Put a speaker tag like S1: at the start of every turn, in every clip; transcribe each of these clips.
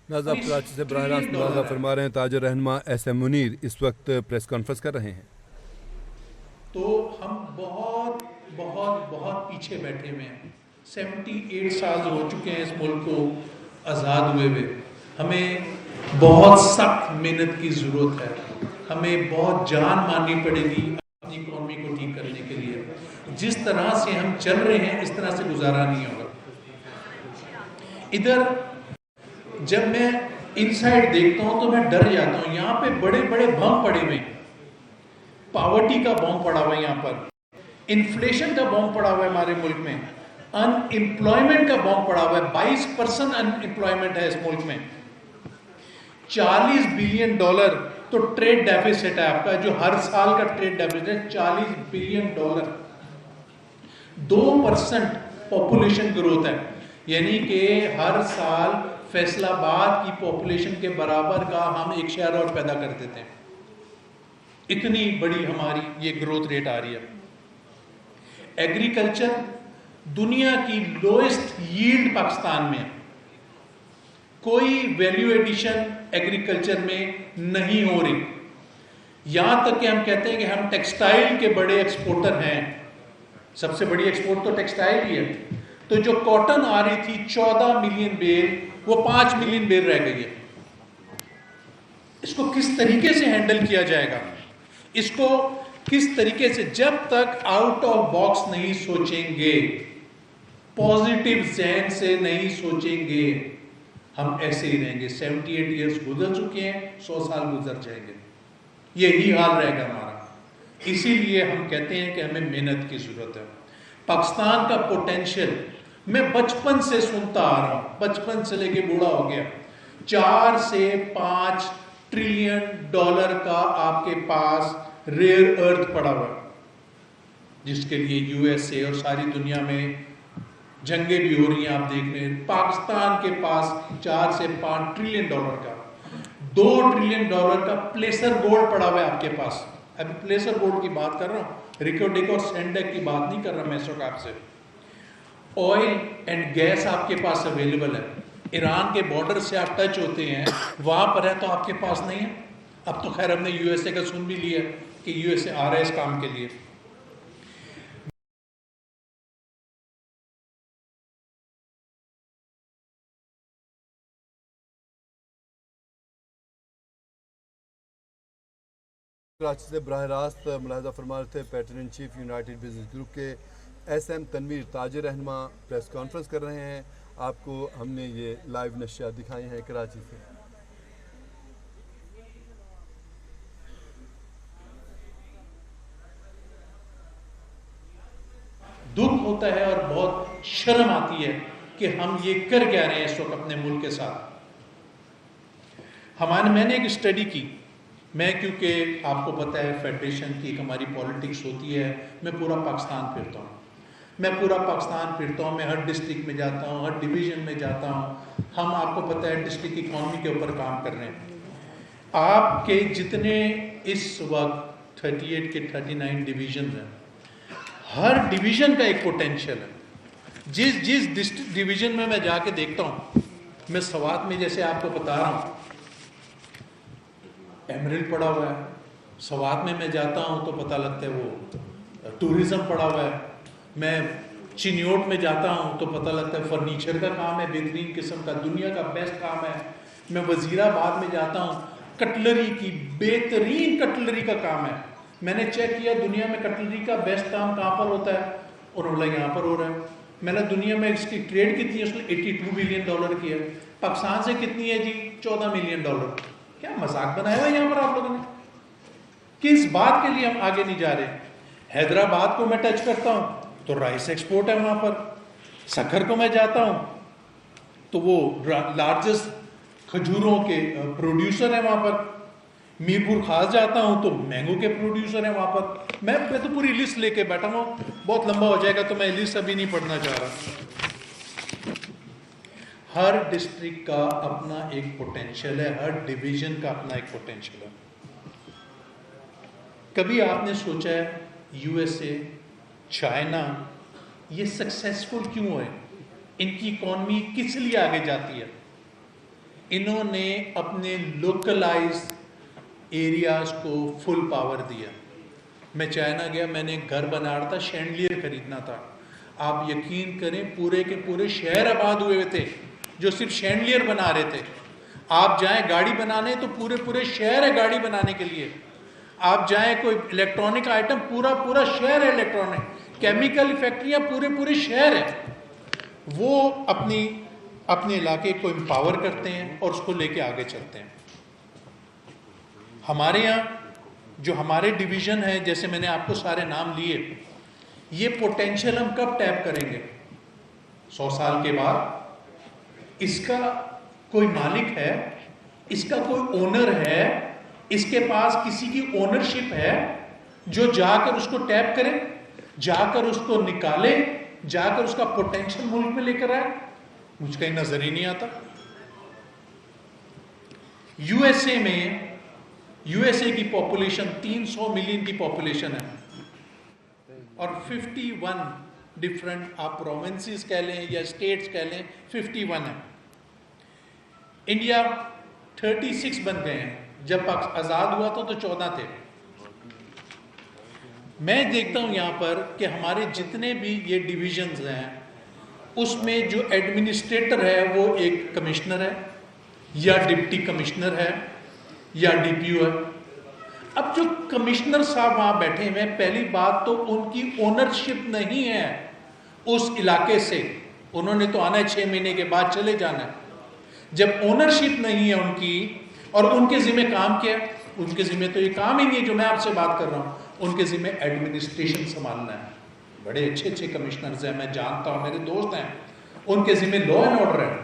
S1: नाज़
S2: और
S1: आप
S2: इस
S1: कराची से बराह रास्त
S2: ट्रिलियन
S1: मुलाज़ा
S2: डॉलर है।
S1: फरमा रहे हैं। ताजर रहनुमा एस एम मुनीर इस वक्त प्रेस कॉन्फ्रेंस कर रहे हैं।
S2: तो हम बहुत बहुत बहुत पीछे बैठे हुए हैं। 78 साल हो चुके हैं इस मुल्क को आज़ाद हुए हमें बहुत सख्त मेहनत की ज़रूरत है। हमें बहुत जान मारनी पड़ेगी अपनी इकॉनमी को ठीक करने के लिए। जिस तरह से हम चल रहे हैं इस तरह से गुजारा नहीं होगा। इधर जब मैं इनसाइड देखता हूं तो मैं डर जाता हूं। यहां पे बड़े बड़े बम पड़े हुए हैं। पॉवर्टी का बम पड़ा हुआ है यहाँ पर, इन्फ्लेशन का बॉम्ब पड़ा हुआ है हमारे मुल्क में, अनएम्प्लॉयमेंट का बॉम्ब पड़ा हुआ है। 22% अनएम्प्लॉयमेंट है इस मुल्क में। 40 बिलियन डॉलर तो ट्रेड डेफिसिट है आपका, जो हर साल का ट्रेड डेफिसिट है 40 बिलियन डॉलर। 2% पॉपुलेशन ग्रोथ है, यानी कि हर साल फैसलाबाद की पॉपुलेशन के बराबर का हम एक शहर और पैदा कर देते हैं। इतनी बड़ी हमारी ये ग्रोथ रेट आ रही है। एग्रीकल्चर दुनिया की लोएस्ट यील्ड पाकिस्तान में, कोई वैल्यू एडिशन एग्रीकल्चर में नहीं हो रही। यहां तक कि हम कहते हैं कि हम टेक्सटाइल के बड़े एक्सपोर्टर हैं, सबसे बड़ी एक्सपोर्ट तो टेक्सटाइल ही है। तो जो कॉटन आ रही थी 14 मिलियन बेल, वो 5 मिलियन बेल रह गई है। इसको किस तरीके से हैंडल किया जाएगा, इसको किस तरीके से, जब तक आउट ऑफ बॉक्स नहीं सोचेंगे, पॉजिटिव जहन से नहीं सोचेंगे, हम ऐसे ही रहेंगे। 78 ईयर्स गुजर चुके हैं, 100 साल गुजर जाएंगे, यही हाल रहेगा हमारा। इसीलिए हम कहते हैं कि हमें मेहनत की जरूरत है। पाकिस्तान का पोटेंशियल मैं बचपन से सुनता आ रहा हूं, बचपन से लेके बूढ़ा हो गया। 4 से 5 ट्रिलियन डॉलर का आपके पास रेयर अर्थ पड़ा हुआ है, जिसके लिए यूएसए और सारी दुनिया में जंगें भी हो रही हैं। आप देख रहे हैं पाकिस्तान के पास 4 से 5 ट्रिलियन डॉलर का, 2 ट्रिलियन डॉलर का प्लेसर गोल्ड पड़ा हुआ है आपके पास। अभी प्लेसर गोल्ड की बात कर रहा हूँ, रिकोडिक और सेंडेक की बात नहीं कर रहा मैं इस वक्त आपसे। ऑयल एंड गैस आपके पास अवेलेबल है, ईरान के बॉर्डर से आप टच होते हैं, वहां पर है, तो आपके पास नहीं है। अब तो खैर हमने यूएसए का सुन भी लिया कि यूएसए आ रहा है इस काम के लिए।
S1: कराची से बराह रास्त मुलाज़ा फरमा रहे थे pattern in chief United business group के एस एम तनवीर। ताजर रहनुमा प्रेस कॉन्फ्रेंस कर रहे हैं। आपको हमने ये लाइव नशियात दिखाए हैं कराची से।
S2: दुख होता है और बहुत शर्म आती है कि हम ये कर क्या रहे हैं इस वक्त अपने मुल्क के साथ। मैंने एक स्टडी की, मैं क्योंकि आपको पता है फेडरेशन की एक हमारी पॉलिटिक्स होती है, मैं पूरा पाकिस्तान फिरता हूँ, मैं हर डिस्ट्रिक्ट में जाता हूँ, हर डिवीज़न में जाता हूँ। हम, आपको पता है, डिस्ट्रिक्ट इकॉनमी के ऊपर काम कर रहे हैं। आपके जितने इस वक्त 38 के 39 डिवीज़न हैं, हर डिवीज़न का एक पोटेंशियल है। जिस जिस डिस्ट्रिक्ट डिवीज़न में मैं जाके देखता हूँ, मैं सवात में जैसे आपको बता रहा हूँ, एमरल्ड पड़ा हुआ है। सवात में मैं जाता हूँ तो पता लगता है वो टूरिज़्म पड़ा हुआ है। मैं चिन्योट में जाता हूँ तो पता लगता है फर्नीचर का काम है, बेहतरीन किस्म का, दुनिया का बेस्ट काम है। मैं वजीराबाद में जाता हूँ, कटलरी की बेहतरीन कटलरी का काम है। मैंने चेक किया दुनिया में कटलरी का बेस्ट काम कहाँ पर होता है, और बोला यहाँ पर हो रहा है। मैंने दुनिया में इसकी ट्रेड कितनी है, उसने 82 बिलियन डॉलर की है। पाकिस्तान से कितनी है जी? 14 मिलियन डॉलर। क्या मजाक बनाया हुआ यहाँ पर आप लोगों ने? किस बात के लिए हम आगे नहीं जा रहे? हैदराबाद को मैं टच करता हूँ तो राइस एक्सपोर्ट है वहां पर। सखर को मैं जाता हूं तो वो लार्जेस्ट खजूरों के प्रोड्यूसर है वहां पर। मीरपुर खास जाता हूं तो मैंगो के प्रोड्यूसर है वहां पर। मैं तो पूरी लिस्ट लेके बैठा हूं, बहुत लंबा हो जाएगा तो मैं लिस्ट अभी नहीं पढ़ना चाह रहा। हर डिस्ट्रिक्ट का अपना एक पोटेंशियल है, हर डिवीजन का अपना एक पोटेंशियल है। कभी आपने सोचा है यूएसए, चाइना, ये सक्सेसफुल क्यों है? इनकी इकॉनमी किस लिए आगे जाती है? इन्होंने अपने लोकलाइज एरियाज को फुल पावर दिया। मैं चाइना गया, मैंने घर बना रहा था, शैंडलियर खरीदना था। आप यकीन करें पूरे के पूरे शहर आबाद हुए हुए थे जो सिर्फ शैंडलियर बना रहे थे। आप जाएं गाड़ी बनाने तो पूरे पूरे शहर है गाड़ी बनाने के लिए। आप जाएं कोई इलेक्ट्रॉनिक आइटम, पूरा पूरा शहर है इलेक्ट्रॉनिक, केमिकल फैक्ट्रियां पूरे पूरे शहर है। वो अपने इलाके को एम्पावर करते हैं और उसको लेके आगे चलते हैं। हमारे यहाँ जो हमारे डिवीजन है, जैसे मैंने आपको सारे नाम लिए, ये पोटेंशियल हम कब टैप करेंगे? 100 साल के बाद। इसका कोई मालिक है, इसका कोई ओनर है, इसके पास किसी की ओनरशिप है जो जाकर उसको टैप करे, जाकर उसको निकाले, जाकर उसका पोटेंशियल मुल्क में लेकर आए। मुझे कहीं नजर ही नहीं आता। यूएसए की पॉपुलेशन 300 मिलियन की पॉपुलेशन है और 51 डिफरेंट आप प्रोविंसेस कह लें या स्टेट्स कह लें, 51 है। इंडिया 36 बन गए हैं। जब आजाद हुआ तो 14 थे। मैं देखता हूं यहां पर कि हमारे जितने भी ये डिविजन्स हैं उसमें जो एडमिनिस्ट्रेटर है वो एक कमिश्नर है या डिप्टी कमिश्नर है या डीपीओ है। अब जो कमिश्नर साहब वहां बैठे हुए हैं, पहली बात तो उनकी ओनरशिप नहीं है उस इलाके से। उन्होंने तो आना है 6 महीने के बाद चले जाना है। जब ओनरशिप नहीं है उनकी और उनके जिम्मे काम क्या है? उनके जिम्मे तो ये काम ही नहीं है जो मैं आपसे बात कर रहा हूं। उनके जिम्मे एडमिनिस्ट्रेशन संभालना है। बड़े अच्छे अच्छे कमिश्नर्स हैं, मैं जानता हूं, मेरे दोस्त हैं। उनके जिम्मे लॉ एंड ऑर्डर है,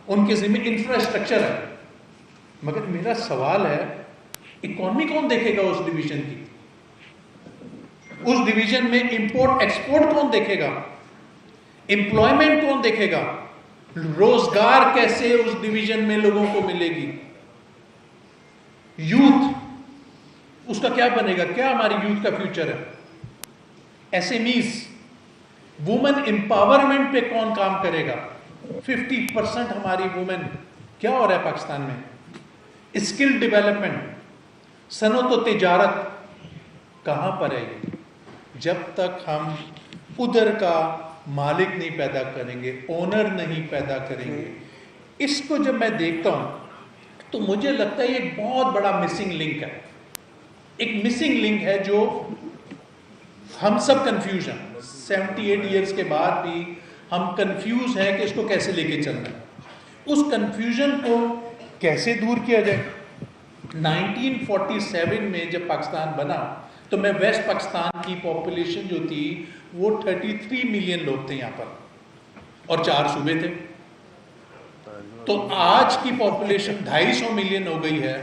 S2: उनके जिम्मे इंफ्रास्ट्रक्चर है। मगर मेरा सवाल है, इकोनॉमी कौन देखेगा उस डिवीजन की? उस डिवीजन में इंपोर्ट एक्सपोर्ट कौन देखेगा? एम्प्लॉयमेंट कौन देखेगा? रोजगार कैसे उस डिवीजन में लोगों को मिलेगी? यूथ उसका क्या बनेगा? क्या हमारी यूथ का फ्यूचर है? एसएमईज, वुमेन एम्पावरमेंट पे कौन काम करेगा? 50% हमारी वुमेन, क्या हो रहा है पाकिस्तान में? स्किल डेवलपमेंट, सनअत और तिजारत कहां पर है? जब तक हम उधर का मालिक नहीं पैदा करेंगे, ओनर नहीं पैदा करेंगे, इसको जब मैं देखता हूं तो मुझे लगता है ये एक बहुत बड़ा मिसिंग लिंक है। एक मिसिंग लिंक है जो हम सब कंफ्यूज हैं। 78 इयर्स के बाद भी हम कंफ्यूज हैं कि इसको कैसे लेके चलना है। उस कंफ्यूजन को कैसे दूर किया जाए? 1947 में जब पाकिस्तान बना तो मैं वेस्ट पाकिस्तान की पॉपुलेशन जो थी वो 33 मिलियन लोग थे यहाँ पर और 4 सूबे थे। तो आज की पॉपुलेशन 250 मिलियन हो गई है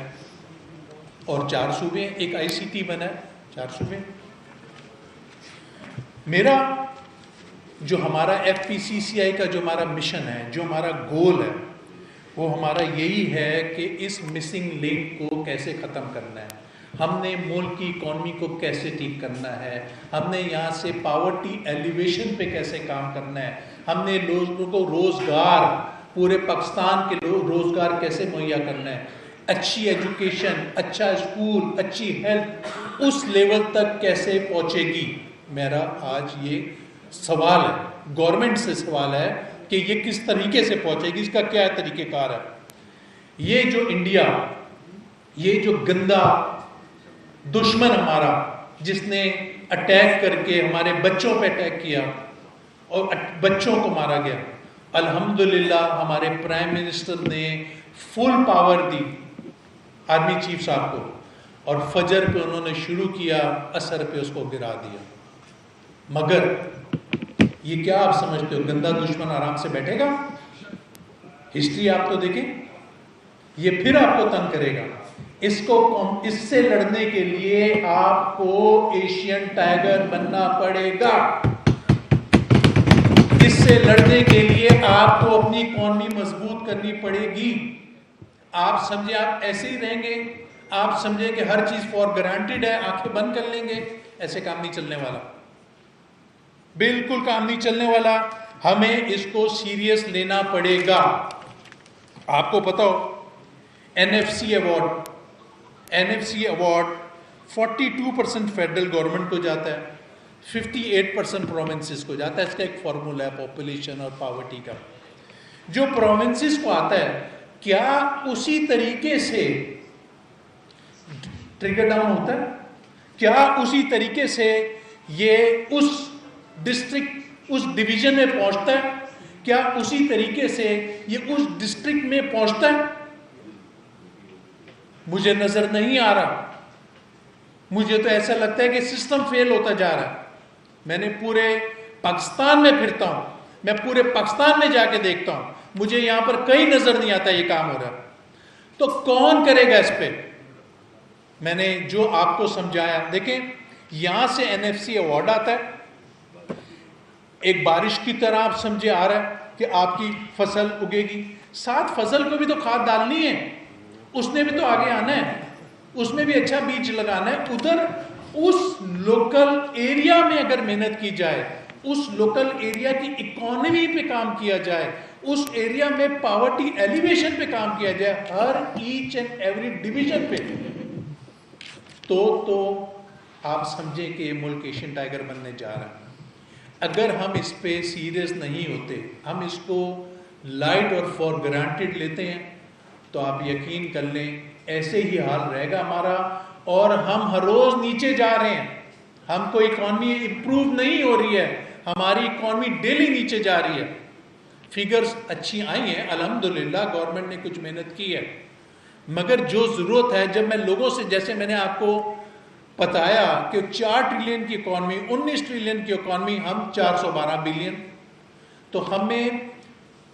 S2: और 4 सूबे, एक आईसीटी बना है, 4 सूबे। मेरा जो हमारा एफपीसीसीआई का जो हमारा मिशन है, जो हमारा गोल है, वो हमारा यही है कि इस मिसिंग लिंक को कैसे ख़त्म करना है। हमने मुल्क की इकॉनमी को कैसे ठीक करना है, हमने यहाँ से पावर्टी एलिवेशन पे कैसे काम करना है, हमने लोगों को रोज़गार, पूरे पाकिस्तान के लोग रोज़गार कैसे मुहैया करना है, अच्छी एजुकेशन, अच्छा स्कूल, अच्छी हेल्थ उस लेवल तक कैसे पहुँचेगी। मेरा आज ये सवाल है, गवर्नमेंट से सवाल है कि ये किस तरीके से पहुँचेगी, इसका क्या तरीक़ेकार है। ये जो इंडिया, ये जो गंदा दुश्मन हमारा, जिसने अटैक करके हमारे बच्चों पे अटैक किया और बच्चों को मारा गया, अल्हम्दुलिल्लाह हमारे प्राइम मिनिस्टर ने फुल पावर दी आर्मी चीफ साहब को और फजर पे उन्होंने शुरू किया, असर पे उसको गिरा दिया। मगर ये क्या आप समझते हो गंदा दुश्मन आराम से बैठेगा? हिस्ट्री आप तो देखें, ये फिर आपको तंग करेगा। इससे लड़ने के लिए आपको एशियन टाइगर बनना पड़ेगा। इससे लड़ने के लिए आपको अपनी इकॉनमी मजबूत करनी पड़ेगी। आप समझे आप ऐसे ही रहेंगे, आप समझे कि हर चीज फॉर गारंटेड है, आंखें बंद कर लेंगे, ऐसे काम नहीं चलने वाला, बिल्कुल काम नहीं चलने वाला। हमें इसको सीरियस लेना पड़ेगा। आपको पता हो एनएफसी अवार्ड 42% फेडरल गवर्नमेंट को जाता है, 58% प्रोविंसेस को जाता है। इसका एक फॉर्मूला है पॉपुलेशन और पॉवर्टी का। जो प्रोविंसेस को आता है, क्या उसी तरीके से ट्रिगर डाउन होता है? क्या उसी तरीके से ये उस डिस्ट्रिक्ट, उस डिवीजन में पहुंचता है? क्या उसी तरीके से ये उस डिस्ट्रिक्ट में पहुंचता है? मुझे नजर नहीं आ रहा। मुझे तो ऐसा लगता है कि सिस्टम फेल होता जा रहा है। मैंने पूरे पाकिस्तान में फिरता हूं, मैं पूरे पाकिस्तान में जाके देखता हूं, मुझे यहां पर कहीं नजर नहीं आता ये काम हो रहा। तो कौन करेगा इस पे? मैंने जो आपको समझाया, देखें यहां से एनएफसी अवार्ड आता है, एक बारिश की तरह आप समझे आ रहा है कि आपकी फसल उगेगी, साथ फसल को भी तो खाद डालनी है, उसने भी तो आगे आना है, उसमें भी अच्छा बीज लगाना है। उधर उस लोकल एरिया में अगर मेहनत की जाए, उस लोकल एरिया की इकोनॉमी पे काम किया जाए, उस एरिया में पॉवर्टी एलिवेशन पे काम किया जाए, हर ईच एंड एवरी डिवीजन पे, तो आप समझें कि ये मुल्क एशियन टाइगर बनने जा रहा है। अगर हम इस पे सीरियस नहीं होते, हम इसको लाइट और फॉर ग्रांटेड लेते हैं, तो आप यकीन कर लें ऐसे ही हाल रहेगा हमारा, और हम हर रोज नीचे जा रहे हैं। हमको इकॉनमी इंप्रूव नहीं हो रही है, हमारी इकॉनमी डेली नीचे जा रही है। फिगर्स अच्छी आई हैं अल्हम्दुलिल्लाह, गवर्नमेंट ने कुछ मेहनत की है, मगर जो जरूरत है, जब मैं लोगों से, जैसे मैंने आपको बताया कि 4 ट्रिलियन की इकॉनमी, 19 ट्रिलियन की इकॉनमी, हम 412 बिलियन, तो हमें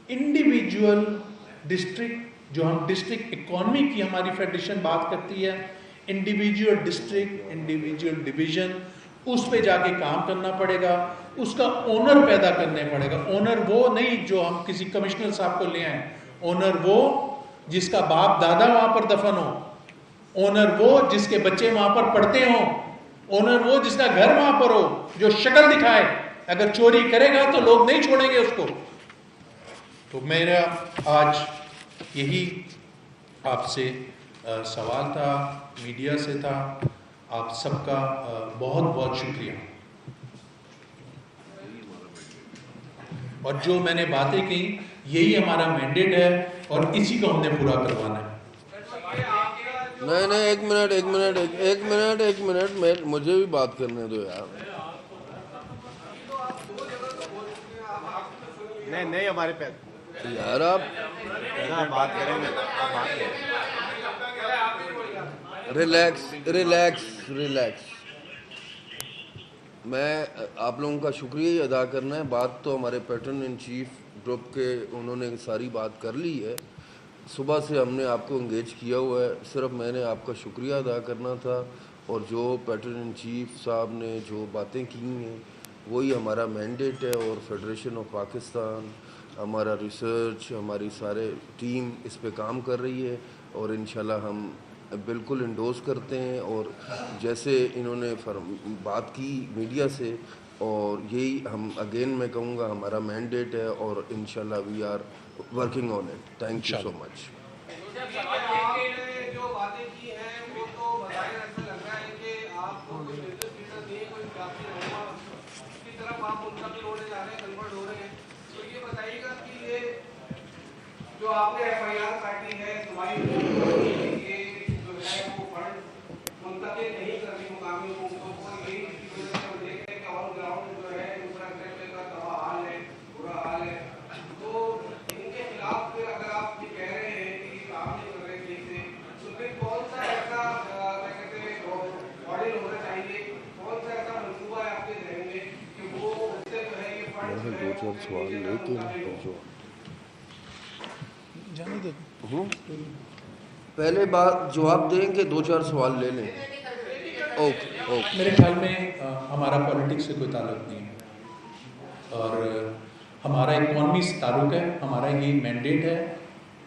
S2: इंडिविजुअल डिस्ट्रिक्ट, जो हम डिस्ट्रिक्ट इकॉनमी की हमारी फेडरेशन बात करती है, इंडिविजुअल डिस्ट्रिक्ट, इंडिविजुअल डिवीजन, उस पे जाके काम करना पड़ेगा, उसका ओनर पैदा करने पड़ेगा। ओनर वो नहीं जो हम किसी कमिश्नर साहब को ले आए, ओनर वो जिसका बाप दादा वहां पर दफन हो, ओनर वो जिसके बच्चे वहां पर पढ़ते हो, ओनर वो जिसका घर वहां पर हो, जो शक्ल दिखाए। अगर चोरी करेगा तो लोग नहीं छोड़ेंगे उसको। तो मेरा आज यही आपसे सवाल था, मीडिया से था। आप सबका बहुत बहुत शुक्रिया। और जो मैंने बातें की, यही हमारा मैंडेट है और इसी को हमने पूरा करवाना है।
S3: नहीं, एक मिनट, मुझे भी बात करने दो यार।
S4: नहीं हमारे पे
S3: यार आप
S4: बात करेंगे।
S3: रिलैक्स। मैं आप लोगों का शुक्रिया ही अदा करना है। बात तो हमारे पैटर्न इन चीफ ग्रुप के, उन्होंने सारी बात कर ली है। सुबह से हमने आपको इंगेज किया हुआ है, सिर्फ मैंने आपका शुक्रिया अदा करना था। और जो पैटर्न इन चीफ साहब ने जो बातें की हैं, वही हमारा मैंडेट है। और फेडरेशन ऑफ पाकिस्तान, हमारा रिसर्च, हमारी सारे टीम इस पे काम कर रही है, और इंशाल्लाह हम बिल्कुल इंडोर्स करते हैं। और जैसे इन्होंने बात की मीडिया से, और यही हम अगेन मैं कहूँगा हमारा मैंडेट है, और इंशाल्लाह we are working on it. Thank you so much.
S5: जो बातें की हैं वो तो बताया, ऐसा लग रहा है कि आपको कोई बिजनेस लीडर नहीं, कोई सियासी रहनुमा की तरफ आप मुंतकिल होने जा रहे हैं, कन्वर्ट हो रहे हैं। तो ये बताइएगा कि ये जो आपने FIR काटी है, तुम्हारी ये जो है वो फंड मुंतकिल नहीं करनी मुकामी हुकूमतों को, यही इसकी वजह से हम देख रहे हैं कि ऑन ग्राउंड जो है इंफ्रास्ट्रक्चर का तबाह हाल है, बुरा हाल है। तो इनके खिलाफ फिर अगर आप ये कह रहे हैं कि ये काम नहीं कर रहे ठीक से, तो फिर कौन सा ऐसा क्या कहते हैं मॉडल होना चाहिए, कौन सा ऐसा मंसूबा है आपके जहन में कि वो उससे जो है ये फंड जो है
S3: दो चार सवाल लेके पहले बात जवाब देंगे, 2-4 सवाल ले लें। ओके।
S2: मेरे ख्याल में हमारा पॉलिटिक्स से कोई ताल्लुक नहीं है, और हमारा इकॉनमी से ताल्लुक है, हमारा यही मैंडेट है,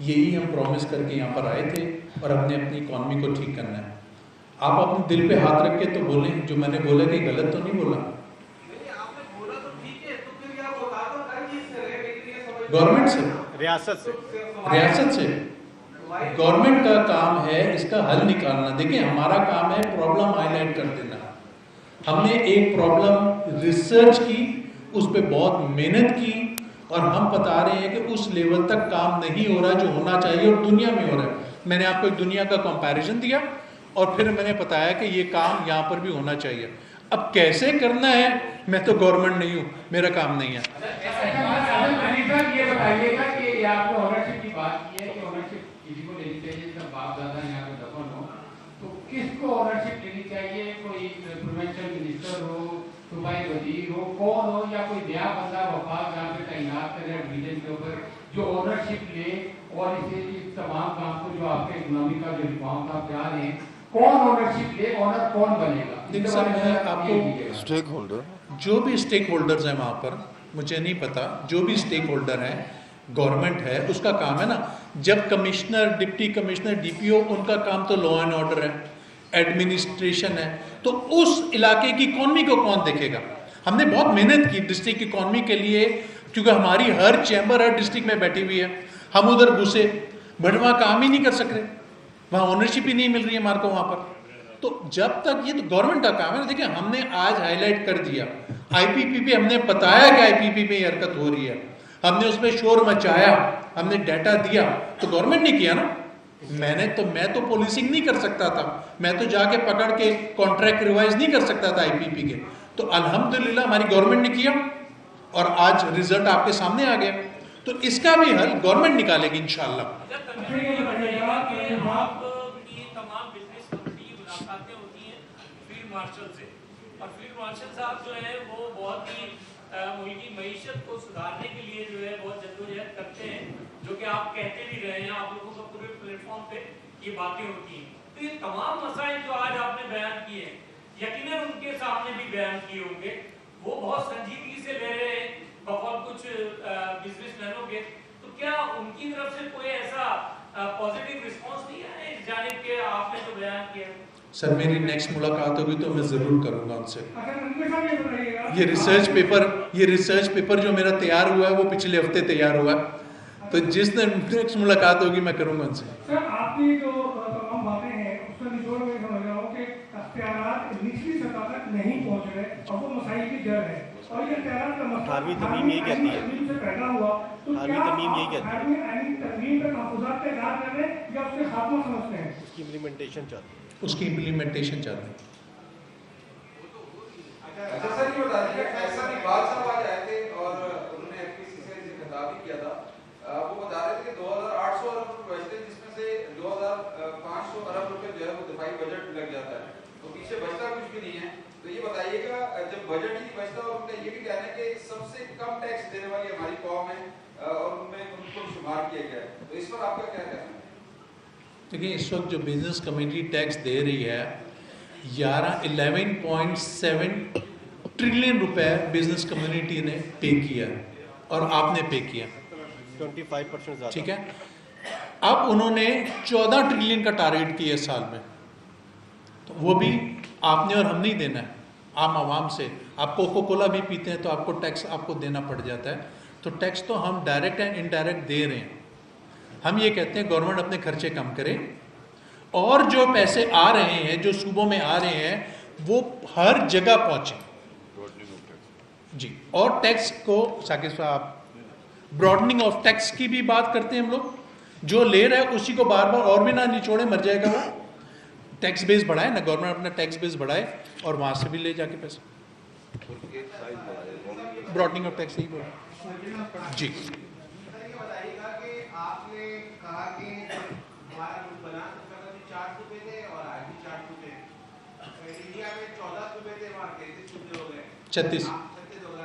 S2: यही हम प्रॉमिस करके यहाँ पर आए थे, और हमने अपनी इकॉनमी को ठीक करना है। आप अपने दिल पे हाथ रख के तो बोलें, जो मैंने बोला कि गलत तो नहीं बोला। गवर्नमेंट से,
S4: रियासत से
S2: रियासत से गवर्नमेंट का काम है इसका हल निकालना। देखिए हमारा काम है प्रॉब्लम हाईलाइट कर देना। हमने एक प्रॉब्लम रिसर्च की, उस पर बहुत मेहनत की और हम बता रहे हैं कि उस लेवल तक काम नहीं हो रहा जो होना चाहिए और दुनिया में हो रहा है। मैंने आपको एक दुनिया का कंपैरिजन दिया और फिर मैंने बताया कि ये काम यहाँ पर भी होना चाहिए। अब कैसे करना है, मैं तो गवर्नमेंट नहीं हूँ, मेरा काम नहीं है।
S6: ये बताइएगा कि आपने ओनरशिप की बात की है कि ओनरशिप किसी को लेनी चाहिए, जिसका बाप दादा यहाँ पे दफन हो, तो किसको ओनरशिप लेनी चाहिए? कोई प्रोविंशियल मिनिस्टर हो, सूबाई वजीर हो, कौन हो, या कोई नया बंदा वफाक जहाँ पे तैनात करे डिवीजन के ऊपर जो ओनरशिप ले और इस तमाम काम को जो आपके इकोनॉमी का जो रिफॉर्म का प्लान है, कौन ओनरशिप ले, ओनर कौन बनेगा?
S2: देखिए सर, मैं आपको
S3: स्टेक होल्डर,
S2: जो भी स्टेक होल्डर्स हैं वहाँ पर, मुझे नहीं पता, जो भी स्टेक होल्डर हैं, गवर्नमेंट है, उसका काम है ना। जब कमिश्नर, डिप्टी कमिश्नर, डीपीओ, उनका काम तो लॉ एंड ऑर्डर है, एडमिनिस्ट्रेशन है, तो उस इलाके की इकॉनमी को कौन देखेगा? हमने बहुत मेहनत की डिस्ट्रिक्ट इकॉनमी के लिए, क्योंकि हमारी हर चैम्बर हर डिस्ट्रिक्ट में बैठी हुई है। हम उधर घुसे बट वहाँ काम ही नहीं कर सक रहे, वहाँ ओनरशिप ही नहीं मिल रही है हमारे को वहाँ पर। तो जब तक ये तो गवर्नमेंट का काम है ना। देखिए हमने आज हाईलाइट कर दिया, आईपीपी पे हमने बताया कि आईपीपी पे हरकत हो रही है, हमने उसमें शोर मचाया, हमने डाटा दिया, तो गवर्नमेंट ने किया ना। मैं तो पुलिसिंग नहीं कर सकता था, मैं तो जाके पकड़ के कॉन्ट्रैक्ट रिवाइज नहीं कर सकता था आईपीपी के। तो अल्हम्दुलिल्लाह हमारी गवर्नमेंट ने किया और आज रिजल्ट आपके सामने आ गया। तो इसका भी हल गवर्नमेंट निकालेगी इंशाल्लाह।
S7: तमाम बिजनेस कम्युनिटी की मुलाकातें होती हैं फील्ड मार्शल से, और फील्ड मार्शल साहब जो है वो बहुत ही मुल्क की मईशत को सुधारने के लिए जो है बहुत जद्दोजहद करते हैं, जो कि आप कहते भी रहे हैं, आप लोगों को पूरे प्लेटफॉर्म पे ये बातें होती हैं। तो ये तमाम मसाइल जो आज आपने बयान किए हैं, यकीनन उनके सामने भी बयान किए होंगे, वो बहुत संजीदगी से ले रहे हैं बहुत कुछ बिजनेसमैनों के। तो क्या उनकी तरफ से कोई ऐसा पॉजिटिव रिस्पांस नहीं है इस जानिब के आपने जो बयान किया?
S2: सर मेरी नेक्स्ट मुलाकात होगी तो मैं ज़रूर करूँगा उनसे। ये रिसर्च पेपर जो मेरा तैयार हुआ है वो पिछले हफ्ते तैयार हुआ है, तो जिस दिन नेक्स्ट मुलाकात होगी मैं करूँगा उनसे।
S8: सर आपकी जो तमाम बातें हैं उसका निचोड़ में समझ रहा हूँ कि अख्तियारात निचली सतह तक नहीं पहुँच रहे और वो मसाइल की जड़ है, और ये अख्तियारात का मसला
S4: हारवी तमीम यही कहती है,
S8: से पैदा हुआ। तो
S4: हारवी
S8: क्या
S4: तमीम यही कहती है,
S8: हारवी तमीम का तहफ़्फ़ुज़ात का इज़हार कर रहे हैं या उसके खात्मा समझते हैं?
S4: उसकी इम्प्लीमेंटेशन चाहते हैं।
S2: उसकी इम्प्लीमेंटेशन चाहते हैं।
S5: अच्छा सर ये बता दीजिए, ऐसा इकबाल साहब आज आए थे और उन्होंने एफपीसी से खिताब भी किया था। वो बता रहे थे कि 2800 अरब रुपए बचते, जिसमें से 2500 अरब रुपए जो है वो दिफाई बजट लग जाता है, तो पीछे बचता कुछ भी नहीं है। तो ये बताइएगा, जब बजट ही नहीं बचता और उनका ये भी कहना है कि सबसे कम टैक्स देने वाली हमारी कौम है और उनमें उनको शुमार किया गया है, तो इस पर आपका क्या कहना है?
S2: देखिए इस वक्त जो बिजनेस कम्युनिटी टैक्स दे रही है 11.7 ट्रिलियन रुपए बिजनेस कम्युनिटी ने पे किया और आपने पे किया
S4: 25% ज़्यादा।
S2: ठीक है। अब उन्होंने 14 ट्रिलियन का टारगेट किया साल में, तो वो भी आपने और हम नहीं देना है, आम आवाम से। आप कोको कोला भी पीते हैं तो आपको टैक्स आपको देना पड़ जाता है। तो टैक्स तो हम डायरेक्ट एंड इनडायरेक्ट दे रहे हैं। हम ये कहते हैं गवर्नमेंट अपने खर्चे कम करे और जो पैसे आ रहे हैं, जो सूबों में आ रहे हैं, वो हर जगह पहुंचे जी। और टैक्स को साकिब साहब ब्रॉडनिंग ऑफ टैक्स की भी बात करते हैं हम लोग, जो ले रहा है उसी को बार बार और भी ना निचोड़े, मर जाएगा वो। टैक्स बेस बढ़ाए ना, गवर्नमेंट अपना टैक्स बेस बढ़ाए और वहां से भी ले जाके पैसे, ब्रॉडनिंग ऑफ टैक्स, यही बोला जी।
S5: बताइएगा कि आपने कहा कि हमारा बना 4 सूबे थे और आज भी 4 सूबे, इंडिया में 14 सूबे थे, वहाँ 33 सूबे हो गए,
S2: 36
S5: हो गए।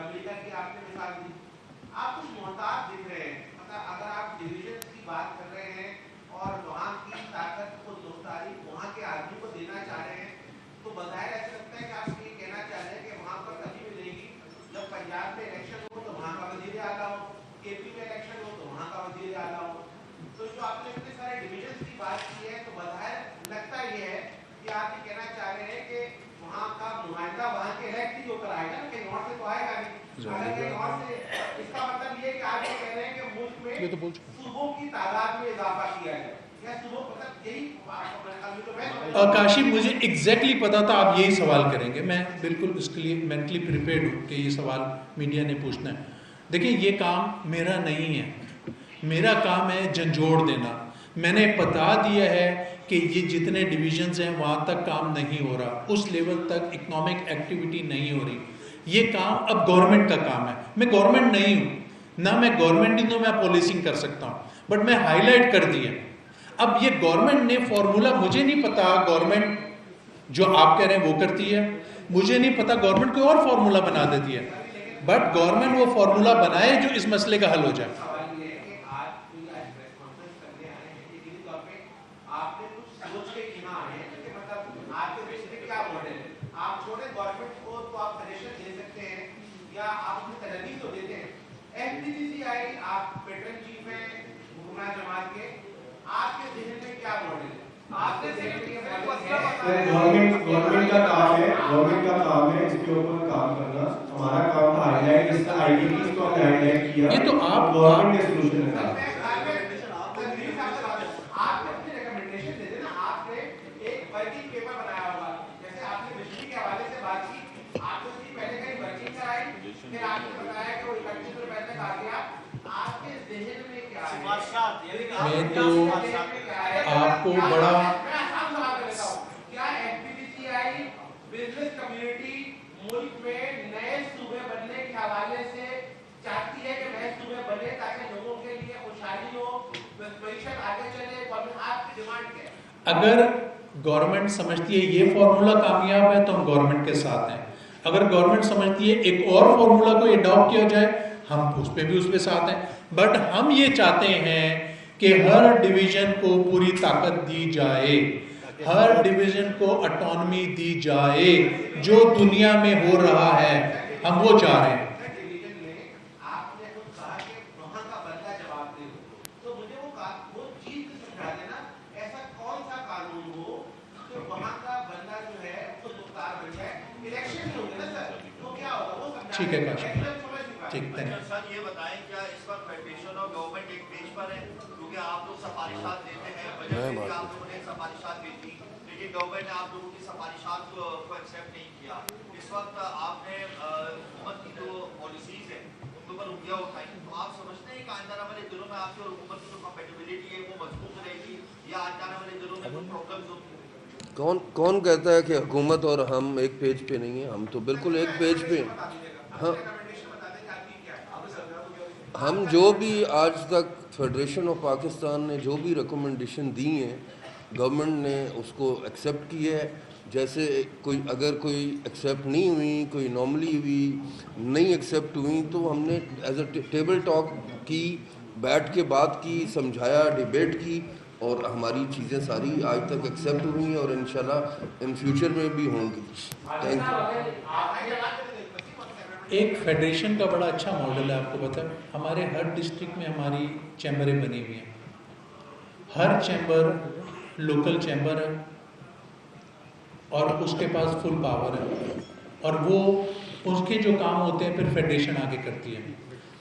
S5: अमेरिका की आपने मिसाल दी। आप कुछ मोहताज दिख रहे हैं, मतलब अगर आप डिवीजन की बात कर रहे हैं और वहाँ की ताकत को दोस्तारी वहाँ के आदमी को देना चाह रहे हैं, तो बजाय ऐसा लगता है कि आप ये कहना चाह रहे हैं कि वहाँ पर तभी मिलेगी जब पंजाब में इलेक्शन हो तो वहाँ का वजीर आला हो, केपी में इलेक्शन हो तो वहाँ का वजीर आला हो। तो जो आपने इतने सारे डिवीजन की बात की है, तो बजाय लगता ये है कि आप ये कहना चाह रहे हैं कि वहाँ का नुमाइंदा वहाँ के इलेक्ट ही होकर आएगा, कि नॉर्थ से तो आएगा नहीं। अगर नॉर्थ से, इसका मतलब ये है कि आप ये कह रहे हैं कि मुल्क में
S2: ये तो बोल चुका
S5: सुबह की तादाद में इजाफा किया जाए, या सुबह मतलब यही
S2: काशिफ, मुझे एग्जैक्टली पता था आप यही सवाल करेंगे, मैं बिल्कुल उसके लिए मेंटली प्रिपेयर्ड हूँ कि ये सवाल मीडिया ने पूछना है। देखिए, ये काम मेरा नहीं है, मेरा काम है झंझोड़ देना। मैंने बता दिया है कि ये जितने डिविजन्स हैं वहाँ तक काम नहीं हो रहा, उस लेवल तक इकोनॉमिक एक्टिविटी नहीं हो रही। ये काम अब गवर्नमेंट का काम है। मैं गवर्नमेंट नहीं हूँ, ना मैं गवर्नमेंट हूँ, मैं पॉलिसिंग कर सकता हूँ, बट मैं हाईलाइट कर दिया। अब ये गवर्नमेंट ने फॉर्मूला, मुझे नहीं पता गवर्नमेंट जो आप कह रहे हैं वो करती है, मुझे नहीं पता गवर्नमेंट कोई और फॉर्मूला बना देती है, बट गवर्नमेंट वो फॉर्मूला बनाए जो इस मसले का हल हो जाए।
S9: गवर्नमेंट का काम है इसके ऊपर काम करना। हमारा काम था हाईलाइट, इसका आईडीपी को हमने हाईलाइट किया,
S2: ये तो आप
S9: गवर्नमेंट ने सॉल्यूशन निकाला।
S2: मैं तो आपको बड़ा
S5: बिजनेस कम्युनिटी मुल्क में नए सूबे बनने के हवाले से चाहती है कि नए सूबे बने ताकि लोगों के लिए खुशहाली हो, मईशत आगे चले। आपकी डिमांड क्या है?
S2: अगर गवर्नमेंट समझती है ये फॉर्मूला कामयाब है तो हम गवर्नमेंट के साथ हैं। अगर गवर्नमेंट समझती है एक और फॉर्मूला को अडॉप्ट किया जाए, हम उस पे साथ हैं। बट हम ये चाहते हैं कि हर डिवीजन को पूरी ताकत दी जाए, हर डिवीजन को ऑटोनॉमी दी जाए, जो दुनिया में हो रहा है हम वो चाह रहे हैं। ठीक है काशिफ, ठीक, थैंक यू।
S10: सर ये बताएं, क्या इस वक्त फेडरेशन और गवर्नमेंट एक पेज पर है? क्योंकि आप लोग सिफारिशात देते हैं, बजट में भी आप लोगों ने सिफारिशात दी थी, लेकिन गवर्नमेंट ने आप लोगों की सिफारिशात को एक्सेप्ट नहीं किया। इस वक्त आपने हुकूमत की जो पॉलिसीज है उनके ऊपर उंगलियां उठाई, तो आप समझते हैं कि आने वाले दिनों में आपकी और हुकूमत की जो कंपेटिबिलिटी है वो मजबूत रहेगी, या आने वाले दिनों में कोई प्रॉब्लम्स होंगी?
S3: कौन कहता है कि हुकूमत और हम एक पेज पे नहीं है? हम तो बिल्कुल एक पेज पे। हाँ, हम जो भी आज तक फेडरेशन ऑफ पाकिस्तान ने जो भी रिकमेंडेशन दी हैं, गवर्नमेंट ने उसको एक्सेप्ट किया है। जैसे अगर कोई एक्सेप्ट नहीं हुई, कोई नॉर्मली हुई, नहीं एक्सेप्ट हुई, तो हमने एज अ टेबल टॉक की, बैठ के बात की, समझाया, डिबेट की, और हमारी चीज़ें सारी आज तक एक्सेप्ट हुई हैं और इंशाल्लाह इन फ्यूचर में भी होंगी। Thank you.
S2: एक फेडरेशन का बड़ा अच्छा मॉडल है, आपको पता है हमारे हर डिस्ट्रिक्ट में हमारी चैम्बरें बनी हुई हैं, हर चैम्बर लोकल चैम्बर है और उसके पास फुल पावर है, और वो उसके जो काम होते हैं फिर फेडरेशन आगे करती है।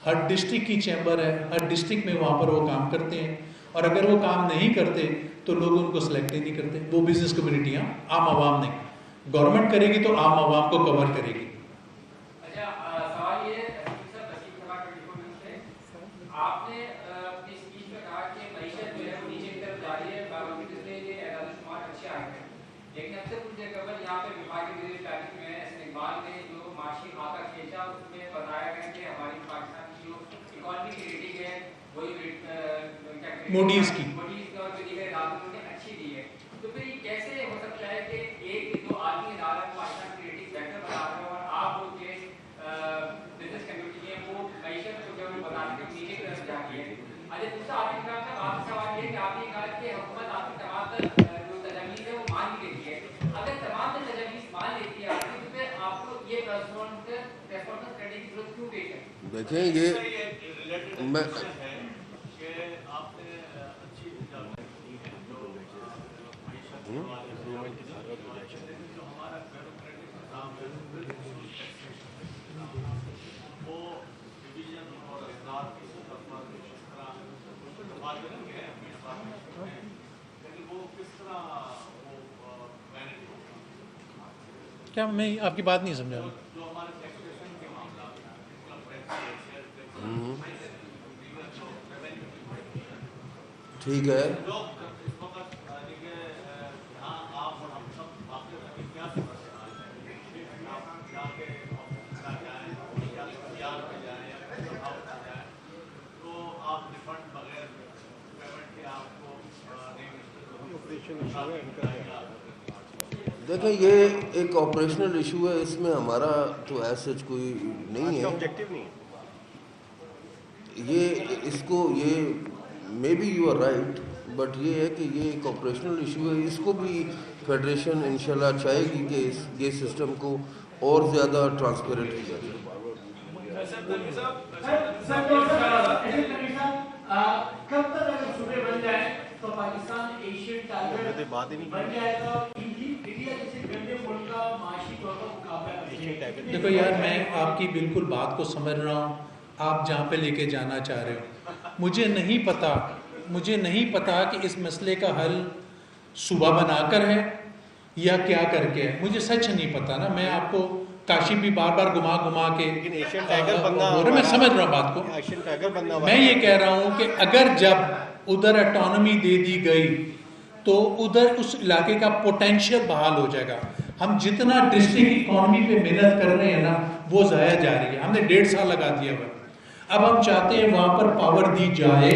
S2: हर डिस्ट्रिक्ट की चैम्बर है, हर डिस्ट्रिक्ट में वहाँ पर वो काम करते हैं, और अगर वो काम नहीं करते तो लोग उनको सेलेक्ट ही नहीं करते। वो बिजनेस कम्युनिटियाँ, आम आवाम नहीं। गवर्नमेंट करेगी तो आम आवाम को कवर करेगी। मूडीज की
S6: अच्छी दी है, तो फिर कैसे हो सकता है कि एक जो आदमी पाकिस्तान की रेटिंग बेहतर बता रहे हो और आप लोग के बिजनेस कम्युनिटी है वो मैशत को जब बताने के नीचे की तरफ जाती है। अच्छा, दूसरा आपके सवाल ये है कि आपने कहा कि हुकूमत आपकी तमाम जो तजवीज़ है वो मान ही लेती है। अगर तमाम तजवीज़ मान लेती है आपकी, तो फिर आपको ये रेस्पॉन्स करने की जरूरत क्यों पेश है?
S3: देखें, ये मैं
S2: क्या मैं आपकी बात नहीं समझा।
S3: ठीक है, देखें ये एक ऑपरेशनल इशू है, इसमें हमारा तो ऐसा कोई नहीं है।
S4: ऑब्जेक्टिव नहीं है
S3: ये इसको ये maybe you are right, but ये है कि ये एक ऑपरेशनल इशू है। इसको भी फेडरेशन इंशाल्लाह चाहेगी कि ये सिस्टम को और ज़्यादा ट्रांसपेरेंट किया जाए।
S7: कब तक अगर सूबे बन जाए तो पाकिस्तान एशियन टारगेट
S4: बात ही नहीं
S7: बन जाएगा, इंडिया जैसे गंदे मुल्क का माशी तौर पर मुकाबला करेगा।
S2: देखो यार, मैं आपकी बिल्कुल बात को समझ रहा हूँ, आप जहाँ पे लेके जाना चाह रहे हो। मुझे नहीं पता कि इस मसले का हल सुबह बनाकर है या क्या करके है, मुझे सच नहीं पता ना। मैं आपको काशी भी बार बार घुमा के
S4: एशियन टाइगर बनना,
S2: मैं समझ रहा हूँ बात को।
S4: एशियन टाइगर बनना,
S2: मैं ये कह रहा हूँ कि अगर जब उधर ऑटोनॉमी दे दी गई तो उधर उस इलाके का पोटेंशियल बहाल हो जाएगा। हम जितना डिस्ट्रिक्ट इकोनॉमी पे मेहनत कर रहे हैं ना, वो ज़ाया जा रही है। हमने 1.5 साल लगा दिया हुआ। अब हम चाहते हैं वहाँ पर पावर दी जाए।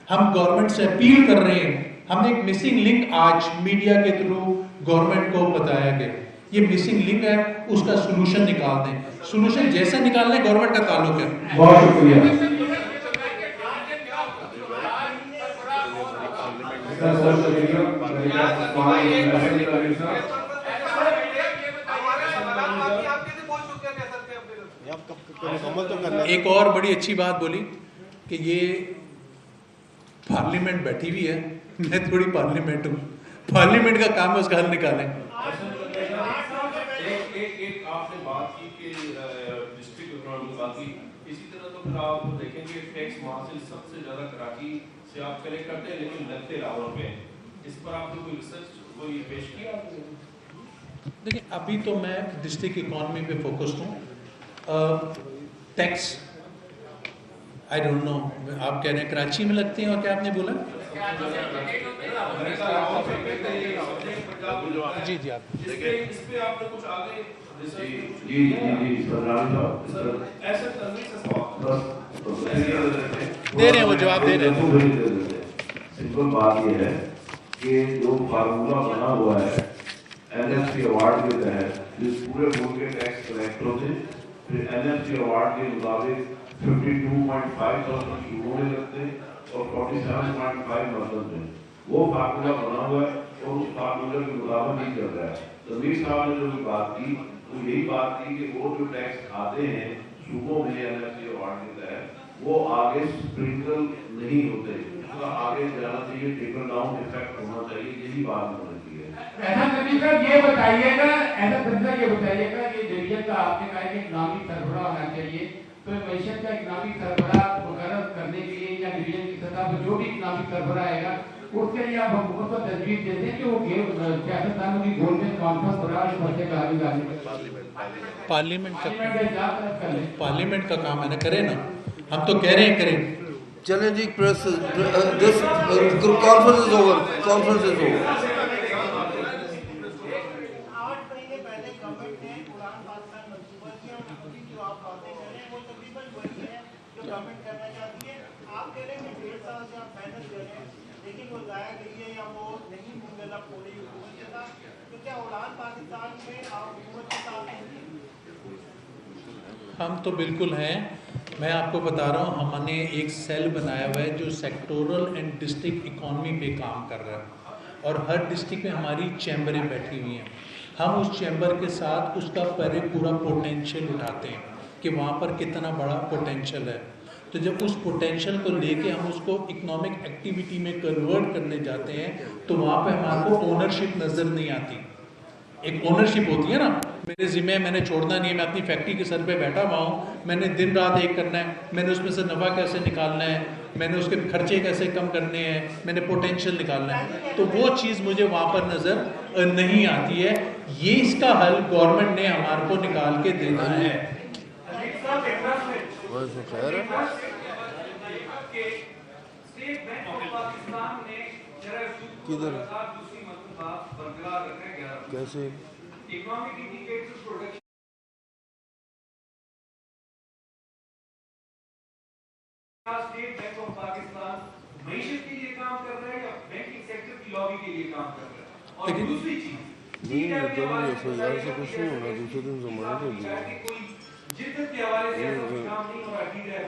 S2: हम गवर्नमेंट से अपील कर रहे हैं। हमने एक मिसिंग लिंक आज मीडिया के थ्रू गवर्नमेंट को बताया गया, ये मिसिंग लिंक है, उसका सोल्यूशन निकाल दें। सोल्यूशन जैसा निकालना है गवर्नमेंट का ताल्लुक है।
S6: बहुत शुक्रिया।
S2: एक और बड़ी अच्छी बात बोली कि ये पार्लियामेंट बैठी हुई है, मैं थोड़ी पार्लियामेंट हूँ, पार्लियामेंट का काम है उसका हल निकालें।
S11: एक आपने बात की कि डिस्ट्रिक्ट इकोनॉमी बात की, इसी तरह तो फिर आप देखेंगे टैक्स मार्जिन सबसे ज़्यादा कराची से आप कलेक्ट करते हैं, लेकिन लगते रावल पे। इस पर आपने कोई रिसर्च कोई पेश किया?
S2: देखिए, अभी तो मैं डिस्ट्रिक्ट इकोनॉमी पे फोकस्ड हूँ। टैक्स आई डोंट नो, आप कह रहे हैं कराची में लगते हैं, और क्या आपने बोला? जी जी, आप
S11: इस पे आपने कुछ आगे
S2: दे रहे हैं, वो जवाब दे रहे हैं।
S12: सिंपल बात ये है कि जो फार्मूला बना हुआ है एनएफसी अवार्ड के तहत, जिस पूरे मुल्क के टैक्स कलेक्ट होते, फिर एनएफसी अवार्ड के मुताबिक 52.5% शुरू लगते हैं और 47.5 मरकज में। वो फार्मूला बना हुआ है और उस फार्मूले के मुताबिक नहीं चल रहा है। तमीर साहब ने जो भी बात की तो यही बात की कि वो जो टैक्स आते हैं सूबों में एनएफसी अवार्ड के तहत, वो आगे स्प्रिंकल नहीं होते, उसका आगे जाना चाहिए, ट्रिकल डाउन इफेक्ट होना चाहिए, यही बात होनी चाहिए।
S6: ऐसा सर ये बताइएगा, कि डिवीजन का आपने कहा कि इकोनॉमिक सरबराह होना चाहिए, तो मैशत का इकोनॉमिक सरबराह मुकर्रर करने के लिए या डिवीजन की सतह पर जो भी इकोनॉमिक सरबराह आएगा उसके लिए आप हुकूमत को तजवीज़ देते हैं कि वो सियासतदानों की गोल में कॉन्फ्रेंस बना
S2: पार्लियामेंट का काम है ना, करे ना, हम तो कह रहे हैं करें।
S3: चलें जी, press this conference is over, conference is over.
S2: हम तो बिल्कुल हैं। मैं आपको बता रहा हूँ, हमने एक सेल बनाया हुआ है जो सेक्टोरल एंड डिस्ट्रिक्ट इकोनॉमी पे काम कर रहा है, और हर डिस्ट्रिक्ट में हमारी चैम्बरें बैठी हुई हैं। हम उस चैम्बर के साथ उसका पूरा पोटेंशियल उठाते हैं कि वहाँ पर कितना बड़ा पोटेंशियल है। तो जब उस पोटेंशियल को लेके हम उसको इकोनॉमिक एक्टिविटी में कन्वर्ट करने जाते हैं तो वहाँ पे हमारे को ओनरशिप नज़र नहीं आती। एक ओनरशिप होती है ना, मेरे ज़िम्मे, मैंने छोड़ना नहीं है, मैं अपनी फैक्ट्री के सर पे बैठा हुआ हूँ, मैंने दिन रात एक करना है, मैंने उसमें से नफ़ा कैसे निकालना है, मैंने उसके खर्चे कैसे कम करने हैं, मैंने पोटेंशियल निकालना है, तो वो चीज़ मुझे वहाँ पर नज़र नहीं आती है। ये इसका हल गवर्नमेंट ने हमारे को निकाल के देना है।
S3: किधर कैसे
S13: स्टेट बैंक ऑफ पाकिस्तान मईशत के लिए काम कर रहा है या बैंकिंग सेक्टर की लॉबी के लिए काम कर रहा है? और दूसरी चीज
S3: नहीं यार से कुछ नहीं होना, दूसरे दिन जमानत हो गई
S13: कोई जिद्दत के हवाले से कोई काम नहीं हो रहा ठीक है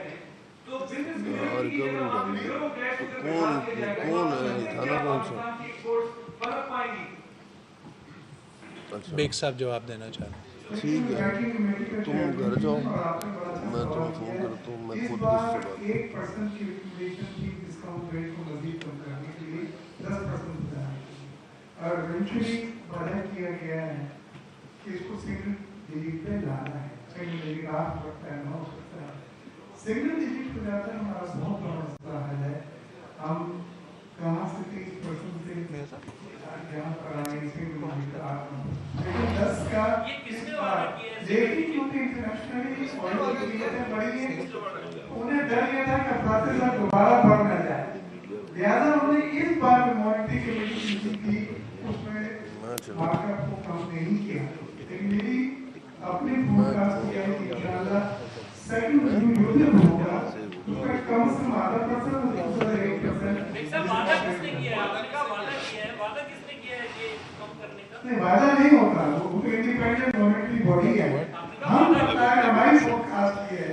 S13: तो बिजनेस
S3: और कौन है थाना कौन सा? अच्छा
S2: बेग साहब जवाब देना चाह रहे हैं।
S3: ठीक है, तुम घर जाओ, मैं तुम्हें फ़ोन करता हूँ, मैं खुद किससे बात
S8: 1% की रिकमेंडेशन की डिस्काउंट रेट को मज़ीद कम करने के लिए 10% बताया और इवेंचुअली वादा किया गया है कि इसको सिंगल डिजिट पे लाना है। सिंगल डिजिट 8 हो सकता है, 9 हो सकता है। सिंगल डिजिट पे जाता है हमारा बहुत बड़ा मसला है। हम कहाँ से 30% से यहाँ पर आएंगे सिंगल डिजिट 8 लेकिन 10 का लेकिन क्योंकि इंटरनेशनली ऑयल की कीमतें बढ़ी हैं, उन्हें डर ये था कि अफराद दोबारा बढ़ न जाए, लिहाजा उन्होंने इस बार मॉनिटरी कमेटी की उसमें मार्कअप को कम नहीं किया। लेकिन मेरी अपनी फोरकास्ट यह है कि इंशाल्लाह सेकंड जो होगा उसका कम से कम 8% दूसरा 1%।
S7: वादा किसने किया है? आपने कहा वादा किया है, वादा किसने किया है ये कम करने का?
S8: नहीं, वादा नहीं होता, वो तो इंडिपेंडेंट मॉनिटरी बॉडी है। हम लगता है हमारी फोरकास्ट ये है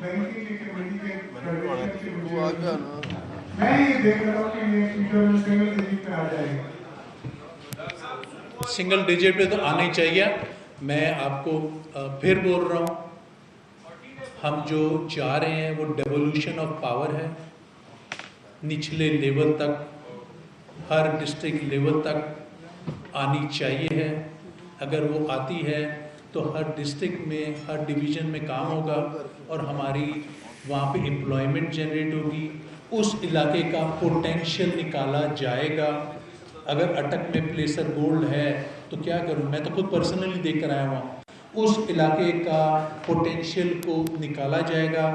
S8: बैंकिंग की कमेटी के मैं ये देख रहा हूँ कि ये फ्यूचर में सिंगल डिजिट पे आ जाएगा।
S2: सिंगल डिजिट पे तो आना ही चाहिए। मैं आपको फिर बोल रहा हूँ, हम जो चाह रहे हैं वो डेवोल्यूशन ऑफ पावर है। निचले लेवल तक, हर डिस्ट्रिक्ट लेवल तक आनी चाहिए है। अगर वो आती है तो हर डिस्ट्रिक्ट में, हर डिवीज़न में काम होगा और हमारी वहाँ पे एम्प्लॉयमेंट जनरेट होगी, उस इलाके का पोटेंशियल निकाला जाएगा। अगर अटक में प्लेसर गोल्ड है तो क्या करूँ, मैं तो खुद पर्सनली देख कर आया हूँ। उस इलाके का पोटेंशियल को निकाला जाएगा,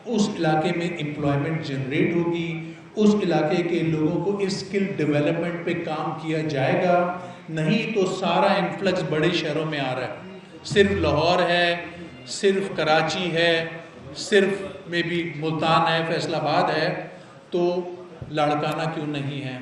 S2: उस इलाके में एम्प्लॉयमेंट जनरेट होगी, उस इलाके के लोगों को स्किल डेवलपमेंट पे काम किया जाएगा। नहीं तो सारा इन्फ्लक्स बड़े शहरों में आ रहा है, सिर्फ लाहौर है, सिर्फ कराची है, सिर्फ में भी मुल्तान है, फैसलाबाद है, तो लाड़काना क्यों नहीं है।